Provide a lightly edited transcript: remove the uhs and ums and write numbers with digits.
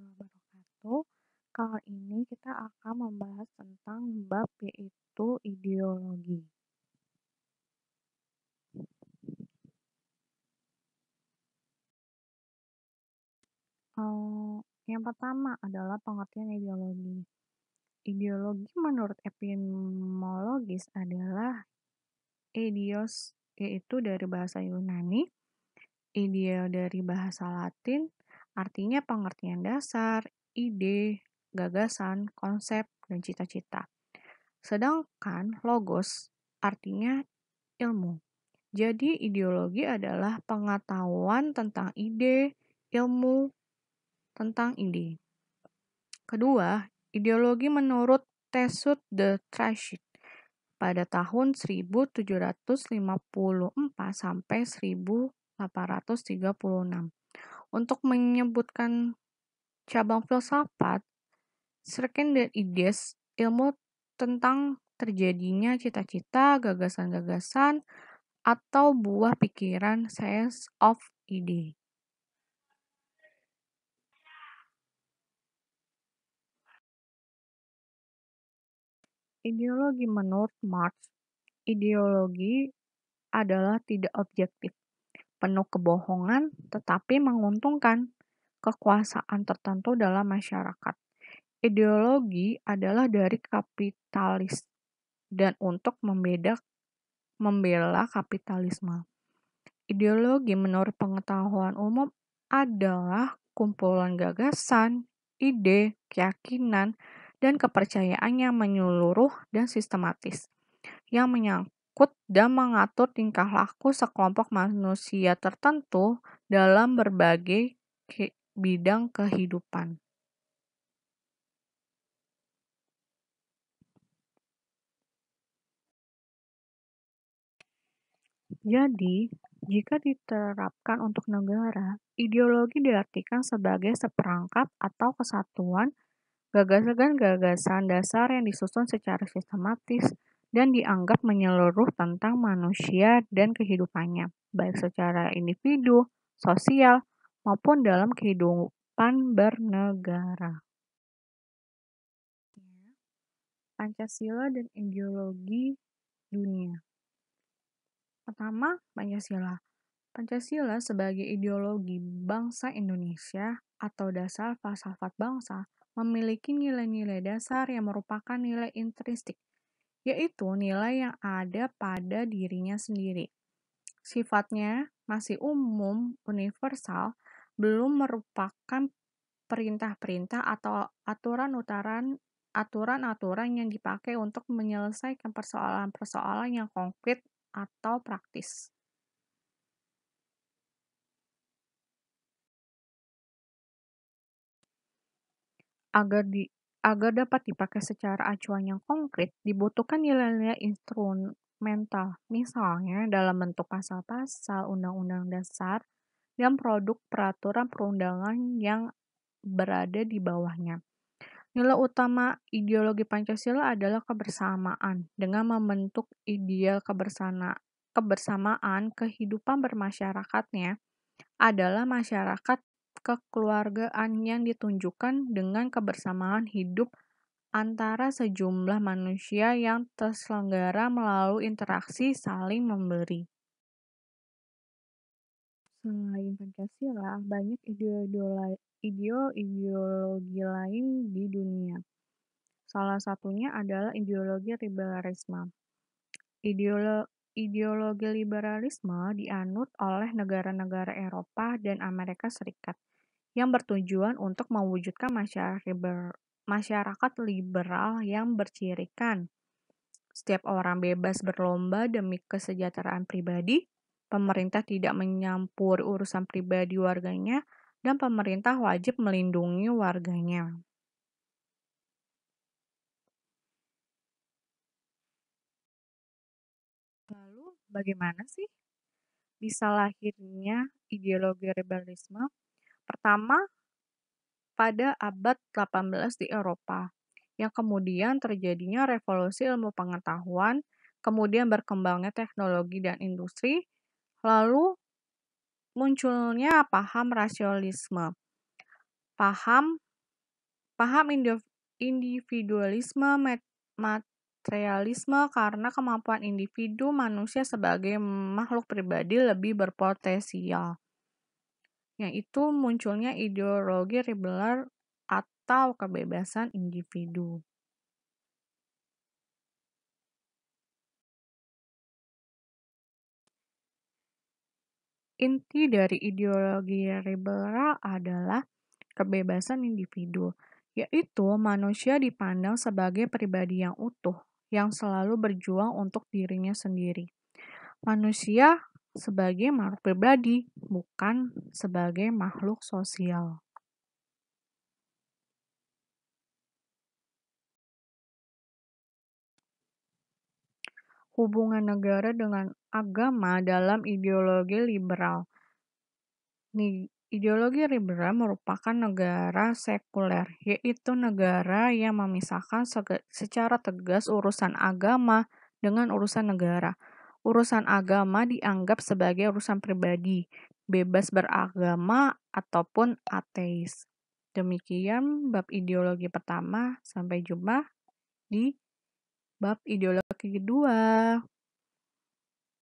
Wabarakatuh. Kali ini kita akan membahas tentang bab yaitu ideologi. Yang pertama adalah pengertian ideologi. Ideologi menurut etimologis adalah eidos, yaitu dari bahasa Yunani, idea dari bahasa Latin, artinya pengertian dasar, ide, gagasan, konsep, dan cita-cita. Sedangkan logos artinya ilmu. Jadi ideologi adalah pengetahuan tentang ide, ilmu tentang ide. Kedua, ideologi menurut Tessut de Trachet pada tahun 1754 sampai 1836. Untuk menyebutkan cabang filsafat, Schrecken der Idees, ilmu tentang terjadinya cita-cita, gagasan-gagasan, atau buah pikiran science of ide. Ideologi menurut Marx, ideologi adalah tidak objektif, penuh kebohongan, tetapi menguntungkan kekuasaan tertentu dalam masyarakat. Ideologi adalah dari kapitalis dan untuk membela kapitalisme. Ideologi menurut pengetahuan umum adalah kumpulan gagasan, ide, keyakinan, dan kepercayaan yang menyeluruh dan sistematis, yang menyangkut dan mengatur tingkah laku sekelompok manusia tertentu dalam berbagai bidang kehidupan. Jadi, jika diterapkan untuk negara, ideologi diartikan sebagai seperangkat atau kesatuan gagasan-gagasan dasar yang disusun secara sistematis dan dianggap menyeluruh tentang manusia dan kehidupannya, baik secara individu, sosial, maupun dalam kehidupan bernegara. Pancasila dan ideologi dunia. Pertama, Pancasila. Pancasila sebagai ideologi bangsa Indonesia atau dasar falsafat bangsa memiliki nilai-nilai dasar yang merupakan nilai intrinsik, yaitu nilai yang ada pada dirinya sendiri. Sifatnya masih umum, universal, belum merupakan perintah-perintah atau aturan-aturan yang dipakai untuk menyelesaikan persoalan-persoalan yang konkret atau praktis. Agar dapat dipakai secara acuan yang konkret, dibutuhkan nilai-nilai instrumental, misalnya dalam bentuk pasal-pasal undang-undang dasar dan produk peraturan perundangan yang berada di bawahnya. Nilai utama ideologi Pancasila adalah kebersamaan. Dengan membentuk ideal kebersamaan, kehidupan bermasyarakatnya adalah masyarakat kekeluargaan yang ditunjukkan dengan kebersamaan hidup antara sejumlah manusia yang terselenggara melalui interaksi saling memberi. Selain Pancasila, banyak ideologi lain di dunia. Salah satunya adalah ideologi liberalisme. Ideologi liberalisme dianut oleh negara-negara Eropa dan Amerika Serikat yang bertujuan untuk mewujudkan masyarakat liberal yang bercirikan setiap orang bebas berlomba demi kesejahteraan pribadi, pemerintah tidak menyampuri urusan pribadi warganya, dan pemerintah wajib melindungi warganya. Lalu, bagaimana sih bisa lahirnya ideologi liberalisme? Pertama, pada abad 18 di Eropa, yang kemudian terjadinya revolusi ilmu pengetahuan, kemudian berkembangnya teknologi dan industri, lalu munculnya paham rasionalisme. Paham Paham individualisme materialisme karena kemampuan individu manusia sebagai makhluk pribadi lebih berpotensial, yaitu munculnya ideologi liberal atau kebebasan individu. Inti dari ideologi liberal adalah kebebasan individu, yaitu manusia dipandang sebagai pribadi yang utuh, yang selalu berjuang untuk dirinya sendiri. Manusia sebagai makhluk pribadi, bukan sebagai makhluk sosial. Hubungan negara dengan agama dalam ideologi liberal. Ideologi liberal merupakan negara sekuler, yaitu negara yang memisahkan secara tegas urusan agama dengan urusan negara. Urusan agama dianggap sebagai urusan pribadi, bebas beragama ataupun ateis. Demikian bab ideologi pertama, sampai jumpa di bab ideologi kedua.